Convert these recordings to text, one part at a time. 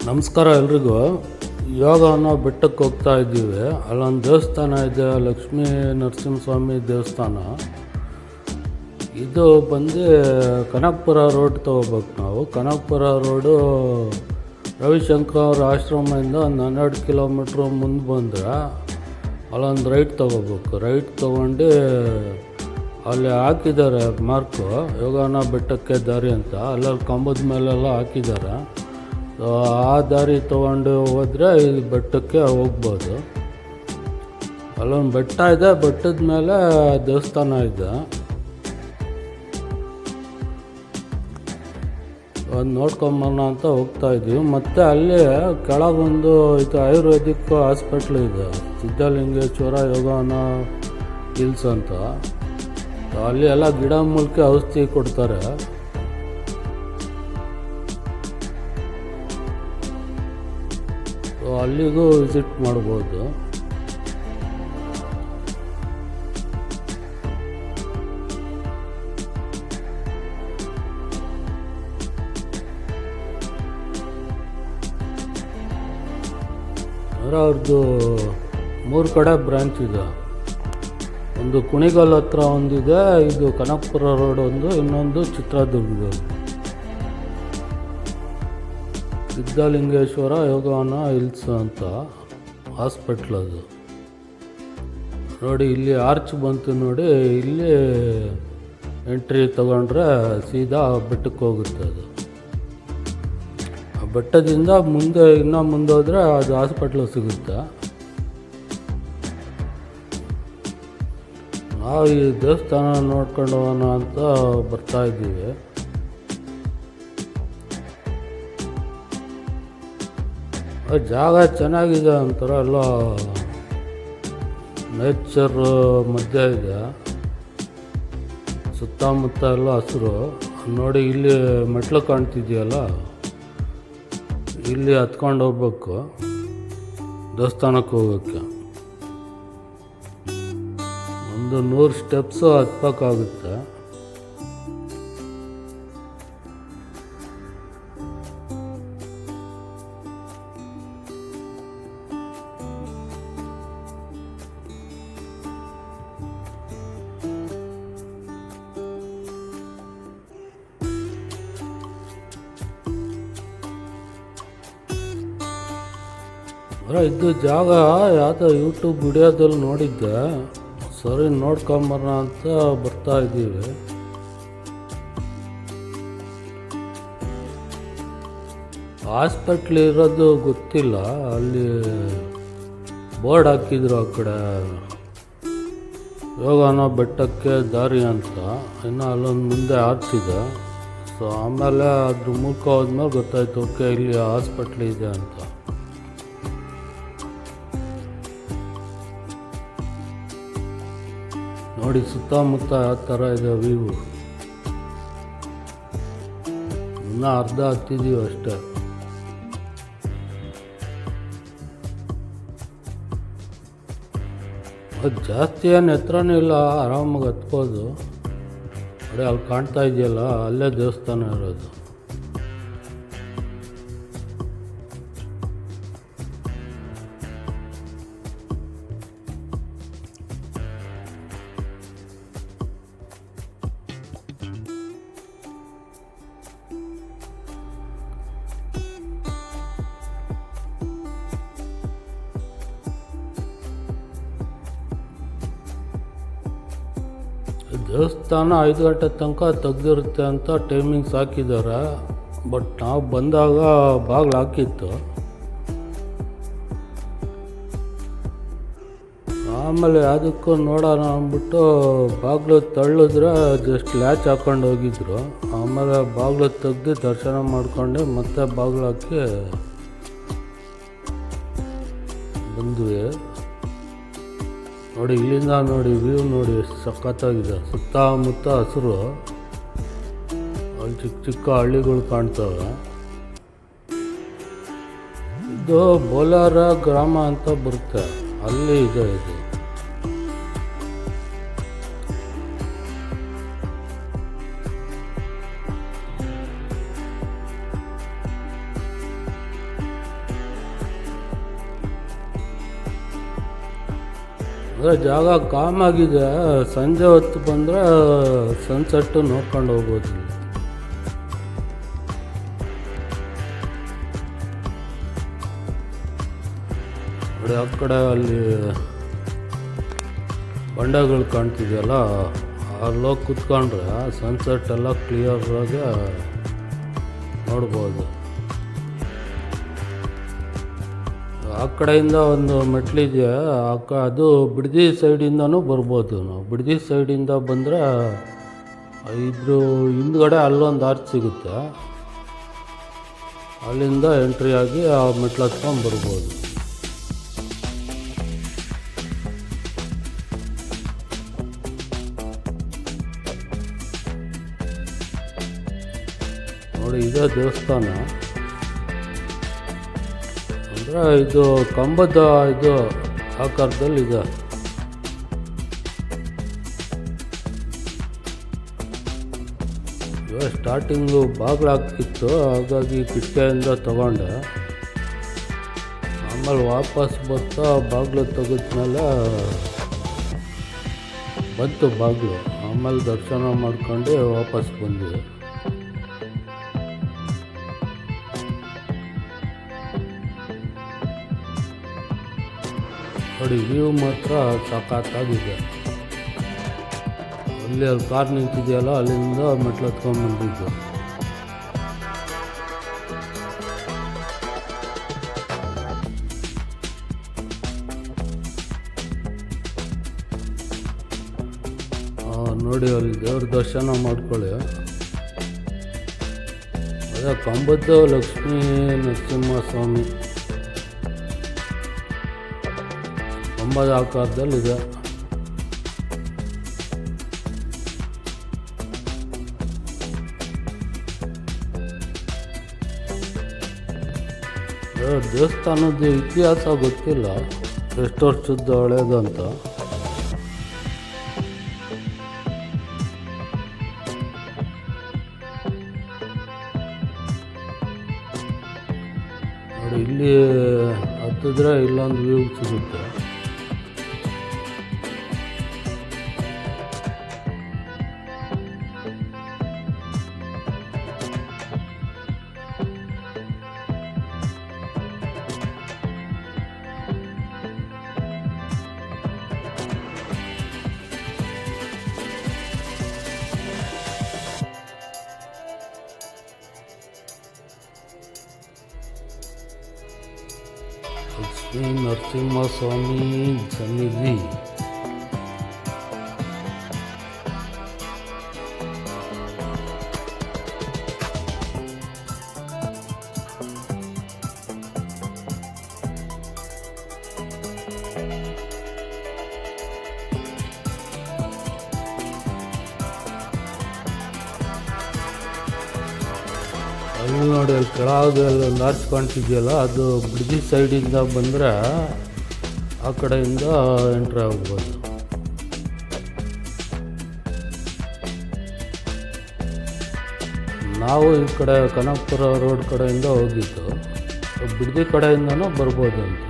ನಮಸ್ಕಾರ ಎಲ್ರಿಗೂ. ಇವಾಗ ನಾವು ಬೆಟ್ಟಕ್ಕೆ ಹೋಗ್ತಾ ಇದ್ದೀವಿ. ಅಲ್ಲೊಂದು ದೇವಸ್ಥಾನ ಇದೆ, ಲಕ್ಷ್ಮೀ ನರಸಿಂಹಸ್ವಾಮಿ ದೇವಸ್ಥಾನ. ಇದು ಬಂದು ಕನಕಪುರ ರೋಡ್ ತೊಗೋಬೇಕು ನಾವು. ಕನಕಪುರ ರೋಡು ರವಿಶಂಕರ್ ಅವ್ರ ಆಶ್ರಮದಿಂದ ಒಂದು 12 ಕಿಲೋಮೀಟ್ರ್ ಮುಂದೆ ಬಂದರೆ ಅಲ್ಲೊಂದು ರೈಟ್ ತೊಗೋಬೇಕು. ರೈಟ್ ತೊಗೊಂಡು ಅಲ್ಲಿ ಹಾಕಿದ್ದಾರೆ ಮಾರ್ಕು, ಯೋಗಾನ ಬೆಟ್ಟಕ್ಕೆ ದಾರಿ ಅಂತ. ಅಲ್ಲಲ್ಲಿ ಕಂಬದ ಮೇಲೆಲ್ಲ ಹಾಕಿದ್ದಾರೆ. ಆ ದಾರಿ ತೊಗೊಂಡು ಹೋದರೆ ಈ ಬೆಟ್ಟಕ್ಕೆ ಹೋಗ್ಬೋದು. ಅಲ್ಲೊಂದು ಬೆಟ್ಟ ಇದೆ, ಬೆಟ್ಟದ ಮೇಲೆ ದೇವಸ್ಥಾನ ಇದೆ. ಅದು ನೋಡ್ಕೊಂಬರೋಣ ಅಂತ ಹೋಗ್ತಾ ಇದ್ದೀವಿ. ಮತ್ತು ಅಲ್ಲಿ ಕೆಳಗೊಂದು ಇದು ಆಯುರ್ವೇದಿಕ್ ಹಾಸ್ಪಿಟ್ಲ್ ಇದೆ, ಸಿದ್ಧಲಿಂಗೇಶ್ವರ ಯೋಗಾನ ಹಿಲ್ಸ್ ಅಂತ. ಅಲ್ಲಿ ಎಲ್ಲ ಗಿಡ ಮೂಲಿಕೆ ಔಷಧಿ ಕೊಡ್ತಾರೆ. ಅಲ್ಲಿಗೂ ವಿಸಿಟ್ ಮಾಡ್ಬೋದು. ಅವ್ರದ್ದು 3 ಕಡೆ ಬ್ರಾಂಚ್ ಇದೆ. ಒಂದು ಕುಣಿಗಲ್ ಹತ್ರ ಒಂದಿದೆ, ಇದು ಕನಕಪುರ ರೋಡ್ ಒಂದು, ಇನ್ನೊಂದು ಚಿತ್ರದುರ್ಗದಲ್ಲಿ ಸಿದ್ಧಲಿಂಗೇಶ್ವರ ಯೋಗಾನ ಹಿಲ್ಸ್ ಅಂತ ಹಾಸ್ಪಿಟ್ಲ್ ಅದು. ನೋಡಿ ಇಲ್ಲಿ ಆರ್ಚ್ ಬಂತು ನೋಡಿ, ಇಲ್ಲಿ ಎಂಟ್ರಿ ತಗೊಂಡ್ರೆ ಸೀದಾ ಬೆಟ್ಟಕ್ಕೆ ಹೋಗುತ್ತೆ. ಅದು ಆ ಬೆಟ್ಟದಿಂದ ಮುಂದೆ ಇನ್ನೂ ಮುಂದೆ ಹೋದರೆ ಅದು ಹಾಸ್ಪಿಟ್ಲು ಸಿಗುತ್ತೆ. ನಾವು ಈ ದೇವಸ್ಥಾನ ನೋಡ್ಕೊಂಡು ಹೋಗೋಣ ಅಂತ ಬರ್ತಾಯಿದ್ದೀವಿ. ಜಾಗ ಚೆನ್ನಾಗಿದೆ, ಒಂಥರ ಎಲ್ಲ ನೇಚರ್ ಮಧ್ಯೆ ಇದೆ. ಸುತ್ತಮುತ್ತ ಎಲ್ಲ ಹಸಿರು. ನೋಡಿ ಇಲ್ಲಿ ಮೆಟ್ಲು ಕಾಣ್ತಿದೆಯಲ್ಲ, ಇಲ್ಲಿ ಹತ್ಕೊಂಡು ಹೋಗ್ಬೇಕು ದೇವಸ್ಥಾನಕ್ಕೆ ಹೋಗೋಕ್ಕೆ. ಒಂದು 100 ಸ್ಟೆಪ್ಸು ಹತ್ಬೇಕಾಗುತ್ತೆ. ಇದು ಜಾಗ ಯಾವುದೋ ಯೂಟ್ಯೂಬ್ ವಿಡಿಯೋದಲ್ಲಿ ನೋಡಿದ್ದೆ, ಸರಿ ನೋಡ್ಕೊಂಬರೋಣ ಅಂತ ಬರ್ತಾ ಇದ್ದೀವಿ. ಹಾಸ್ಪಿಟ್ಲ್ ಇರೋದು ಗೊತ್ತಿಲ್ಲ, ಅಲ್ಲಿ ಬೋರ್ಡ್ ಹಾಕಿದ್ರು ಆ ಕಡೆ ಯೋಗಾನ ಬೆಟ್ಟಕ್ಕೆ ದಾರಿ ಅಂತ. ಇನ್ನು ಅಲ್ಲೊಂದು ಮುಂದೆ ಆರ್ಚಿದೆ. ಸೊ ಆಮೇಲೆ ಅದ್ರ ಮೂಲಕ ಹೋದ್ಮೇಲೆ ಗೊತ್ತಾಯ್ತು, ಓಕೆ ಇಲ್ಲಿ ಹಾಸ್ಪಿಟ್ಲ್ ಇದೆ ಅಂತ. ನೋಡಿ ಸುತ್ತಮುತ್ತ ಯಾವ ಥರ ಇದೆ ವ್ಯೂ. ಇನ್ನೂ ಅರ್ಧ ಹತ್ತಿದ್ದೀವಿ ಅಷ್ಟೇ. ಅದು ಜಾಸ್ತಿ ಏನು ಎತ್ತರನೂ ಇಲ್ಲ, ಆರಾಮಾಗಿ ಹತ್ಬೋದು. ನೋಡಿ ಅಲ್ಲಿ ಕಾಣ್ತಾ ಇದೆಯಲ್ಲ, ಅಲ್ಲೇ ದೇವಸ್ಥಾನ ಇರೋದು. ದೇವಸ್ಥಾನ 5 ಗಂಟೆ ತನಕ ತೆಗ್ದಿರುತ್ತೆ ಅಂತ ಟೈಮಿಂಗ್ಸ್ ಹಾಕಿದ್ದಾರೆ. ಬಟ್ ನಾವು ಬಂದಾಗ ಬಾಗಿಲು ಹಾಕಿತ್ತು. ಆಮೇಲೆ ಯಾವುದಕ್ಕೂ ನೋಡೋಣ ಅಂದ್ಬಿಟ್ಟು ಬಾಗಿಲು ತಳ್ಳಿದ್ರೆ ಜಸ್ಟ್ ಲ್ಯಾಚ್ ಹಾಕ್ಕೊಂಡು ಹೋಗಿದ್ರು. ಆಮೇಲೆ ಬಾಗಿಲು ತೆಗ್ದು ದರ್ಶನ ಮಾಡ್ಕೊಂಡು ಮತ್ತೆ ಬಾಗಿಲು ಹಾಕಿ ಬಂದ್ವಿ. ನೋಡಿ ಇಲ್ಲಿಂದ ನೋಡಿ ವ್ಯೂ ನೋಡಿ ಎಷ್ಟು ಸಖತ್ತಾಗಿದೆ. ಸುತ್ತಮುತ್ತ ಹಸಿರು, ಅಲ್ಲಿ ಚಿಕ್ಕ ಚಿಕ್ಕ ಹಳ್ಳಿಗಳು ಕಾಣ್ತವೆ. ಇದು ಬೋಲಾರ ಗ್ರಾಮ ಅಂತ ಬರುತ್ತೆ, ಅಲ್ಲಿ ಇದೆ ಇದು. ಆದರೆ ಜಾಗ ಕಾಮ್ ಆಗಿದೆ. ಸಂಜೆ ಹೊತ್ತು ಬಂದರೆ ಸನ್ಸೆಟ್ಟು ನೋಡ್ಕೊಂಡು ಹೋಗ್ಬೋದು. ನೋಡಿ ಆ ಕಡೆ ಅಲ್ಲಿ ಬಂಡೆಗಳು ಕಾಣ್ತಿದೆಯಲ್ಲ, ಅಲ್ಲೋಗಿ ಕುತ್ಕೊಂಡ್ರೆ ಸನ್ಸೆಟ್ ಎಲ್ಲ ಕ್ಲಿಯರಾಗಿ ನೋಡ್ಬೋದು. ಆ ಕಡೆಯಿಂದ ಒಂದು ಮೆಟ್ಲಿದೆ, ಅದು ಬಿಡದಿ ಸೈಡಿಂದನೂ ಬರ್ಬೋದು. ನಾವು ಬಿಡದಿ ಸೈಡಿಂದ ಬಂದರೆ ಇದ್ರ ಹಿಂದ್ಗಡೆ ಅಲ್ಲೊಂದು ಆರ್ಚ್ ಸಿಗುತ್ತೆ, ಅಲ್ಲಿಂದ ಎಂಟ್ರಿ ಆಗಿ ಆ ಮೆಟ್ಲು ಹತ್ಕೊಂಡು ಬರ್ಬೋದು. ನೋಡಿ ಇದೇ ದೇವಸ್ಥಾನ. ಅಂದರೆ ಇದು ಕಂಬದ ಇದು ಆಕಾರದಲ್ಲಿದೆ. ಸ್ಟಾರ್ಟಿಂಗು ಬಾಗಿಲಾಗ್ತಿತ್ತು, ಹಾಗಾಗಿ ಕಿಟಕಿಯಿಂದ ತಗೊಂಡೆ. ಆಮೇಲೆ ವಾಪಸ್ ಬರ್ತಾ ಬಾಗಿಲು ತೆಗೆದ್ಮೇಲೆ ಬಂತು ಬಾಗಿಲು. ಆಮೇಲೆ ದರ್ಶನ ಮಾಡ್ಕೊಂಡು ವಾಪಸ್ ಬಂದ್ವಿ. ನೋಡಿ ವ್ಯೂ ಮಾತ್ರ ಸಖತ್ತಾಗಿದೆ. ಅಲ್ಲಿ ಕಾರ್ ನಿಂತಿದೆಯಲ್ಲ, ಅಲ್ಲಿಂದ ಮೆಟ್ಲು ಹತ್ಕೊಂಡು ಬಂದಿದ್ದು. ನೋಡಿ ಅಲ್ಲಿ ದೇವ್ರ ದರ್ಶನ ಮಾಡ್ಕೊಳ್ಳಿ. ಅದೇ ಕಂಬದ ಲಕ್ಷ್ಮೀ ನರಸಿಂಹಸ್ವಾಮಿ ಕಂಬದ ಆಕಾರದಲ್ಲಿದೆ. ದೇವಸ್ಥಾನದ ಇತಿಹಾಸ ಗೊತ್ತಿಲ್ಲ, ಎಷ್ಟು ವರ್ಷದ ಹಳೇದಂತ. ನೋಡಿ ಇಲ್ಲಿ ಹತ್ತಿದ್ರೆ ಇಲ್ಲೊಂದು ವ್ಯೂ ಸಿಗುತ್ತೆ. ಲಕ್ಷ್ಮೀ ನರಸಿಂಹಸ್ವಾಮಿ ಸನ್ನಿಧಿ. ಅಲ್ಲಿ ನೋಡಿ ಅಲ್ಲಿ ಕೆಳಗೆಲ್ಲ ಲಾರ್ಜ್ ಕಾಣ್ತಿದೆಯಲ್ಲ, ಅದು ಬಿಡದಿ ಸೈಡಿಂದ ಬಂದರೆ ಆ ಕಡೆಯಿಂದ ಎಂಟ್ರಿ ಆಗ್ಬೋದು. ನಾವು ಈ ಕಡೆ ಕನಕಪುರ ರೋಡ್ ಕಡೆಯಿಂದ ಹೋಗಿದ್ದು, ಬಿಡದಿ ಕಡೆಯಿಂದನೂ ಬರ್ಬೋದು ಅಂತ.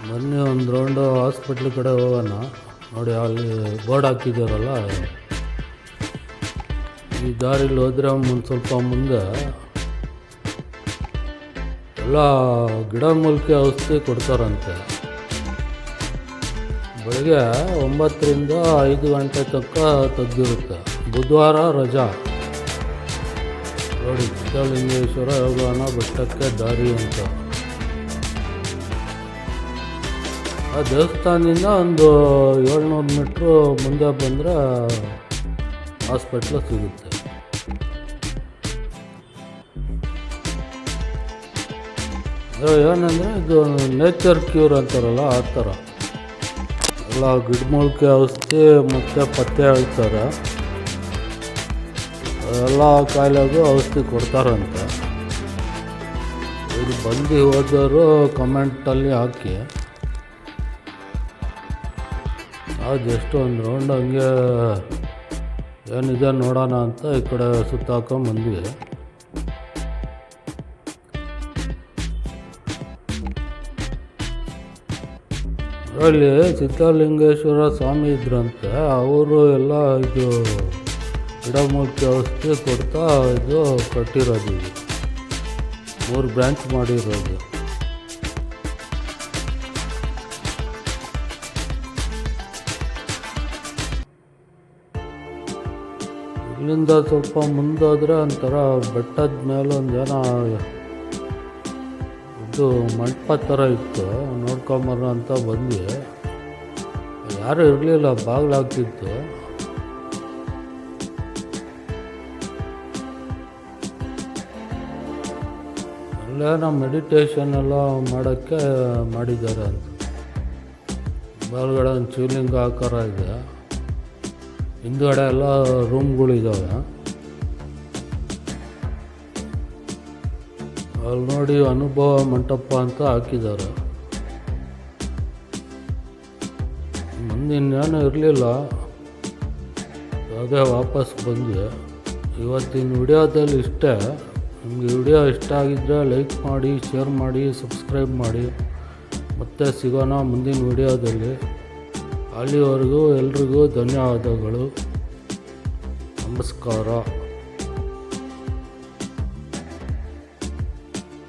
ಬನ್ನಿ ಒಂದು ರೌಂಡು ಹಾಸ್ಪಿಟ್ಲ್ ಕಡೆ ಹೋಗೋಣ. ನೋಡಿ ಅಲ್ಲಿ ಬೋರ್ಡ್ ಹಾಕಿದ್ದಾರಲ್ಲ, ಈ ದಾರಿಲಿ ಹೋದರೆ ಒಂದು ಸ್ವಲ್ಪ ಮುಂದೆ ಎಲ್ಲ ಗಿಡಮೂಲಿಕೆ ಔಷಧಿ ಕೊಡ್ತಾರಂತೆ. ಬೆಳಗ್ಗೆ 9ರಿಂದ 5 ಗಂಟೆ ತನಕ ತೆಗೆದಿರುತ್ತೆ. ಬುಧವಾರ ರಜಾ. ನೋಡಿ ಸಿದ್ಧಲಿಂಗೇಶ್ವರ ಯೋಗಾನ ಬೆಟ್ಟಕ್ಕೆ ದಾರಿ ಅಂತ. ಆ ದೇವಸ್ಥಾನದಿಂದ ಒಂದು 700 ಮೀಟ್ರು ಮುಂದೆ ಬಂದರೆ ಹಾಸ್ಪಿಟ್ಲು ಸಿಗುತ್ತೆ. ಏನಂದರೆ ಇದು ನೇಚರ್ ಕ್ಯೂರ್ ಅಂತಾರಲ್ಲ, ಆ ಥರ ಎಲ್ಲ ಗಿಡಮೂಲಿಕೆ ಔಷಧಿ ಮತ್ತು ಪಥ್ಯ ಹೇಳ್ತಾರೆ. ಎಲ್ಲ ಕಾಯಿಲೆಗೂ ಔಷಧಿ ಕೊಡ್ತಾರಂತೆ. ಇವ್ರು ಬಂದು ಹೋದವರು ಕಮೆಂಟಲ್ಲಿ ಹಾಕಿ. ನಾವು ಜಸ್ಟ್ ಒಂದು ರೌಂಡ್ ಹಂಗೆ ಏನಿದೆ ನೋಡೋಣ ಅಂತ ಈ ಕಡೆ ಸುತ್ತಾಕೊಂಬಂದ್ವಿ. ಅಲ್ಲಿ ಸಿದ್ಧಲಿಂಗೇಶ್ವರ ಸ್ವಾಮಿ ಇದ್ರಂತೆ, ಅವರು ಎಲ್ಲ ಇದು ಗಿಡಮೂಲಿಕೆ ಔಷಧಿ ಕೊಡ್ತಾ ಇದು ಕಟ್ಟಿರೋದು, ಇದು 3 ಬ್ರ್ಯಾಂಚ್ ಮಾಡಿರೋದು. ಇಲ್ಲಿಂದ ಸ್ವಲ್ಪ ಮುಂದೋದ್ರೆ ಒಂಥರ ಬೆಟ್ಟದ ಮೇಲೆ ಒಂದು ಏನೋ ಇದು ಮಂಟಪ ಥರ ಇತ್ತು, ನೋಡ್ಕೊಂಬರ ಅಂತ ಬಂದ್ವಿ. ಯಾರೂ ಇರಲಿಲ್ಲ, ಬಾಗಿಲಾಗ್ತಿತ್ತು. ಅಲ್ಲೇನೋ ಮೆಡಿಟೇಷನ್ ಎಲ್ಲ ಮಾಡೋಕ್ಕೆ ಮಾಡಿದ್ದಾರೆ ಅಂತ. ಮೇಲ್ಗಡೆ ಒಂದು ಶಿವಲಿಂಗ ಆಕಾರ ಇದೆ, ಹಿಂದುಗಡೆ ಎಲ್ಲ ರೂಮ್ಗಳಿದ್ದಾವೆ. ಅಲ್ಲಿ ನೋಡಿ ಅನುಭವ ಮಂಟಪ ಅಂತ ಹಾಕಿದ್ದಾರೆ. ಮುಂದಿನ್ನೇನು ಇರಲಿಲ್ಲ, ಅದೇ ವಾಪಸ್ ಬಂದ್ವಿ. ಇವತ್ತಿನ ವಿಡಿಯೋದಲ್ಲಿ ಇಷ್ಟೇ. ನಿಮಗೆ ವಿಡಿಯೋ ಇಷ್ಟ ಆಗಿದ್ದರೆ ಲೈಕ್ ಮಾಡಿ, ಶೇರ್ ಮಾಡಿ, ಸಬ್ಸ್ಕ್ರೈಬ್ ಮಾಡಿ. ಮತ್ತೆ ಸಿಗೋಣ ಮುಂದಿನ ವಿಡಿಯೋದಲ್ಲಿ. ಅಲ್ಲಿವರೆಗೂ ಎಲ್ರಿಗೂ ಧನ್ಯವಾದಗಳು. ನಮಸ್ಕಾರ.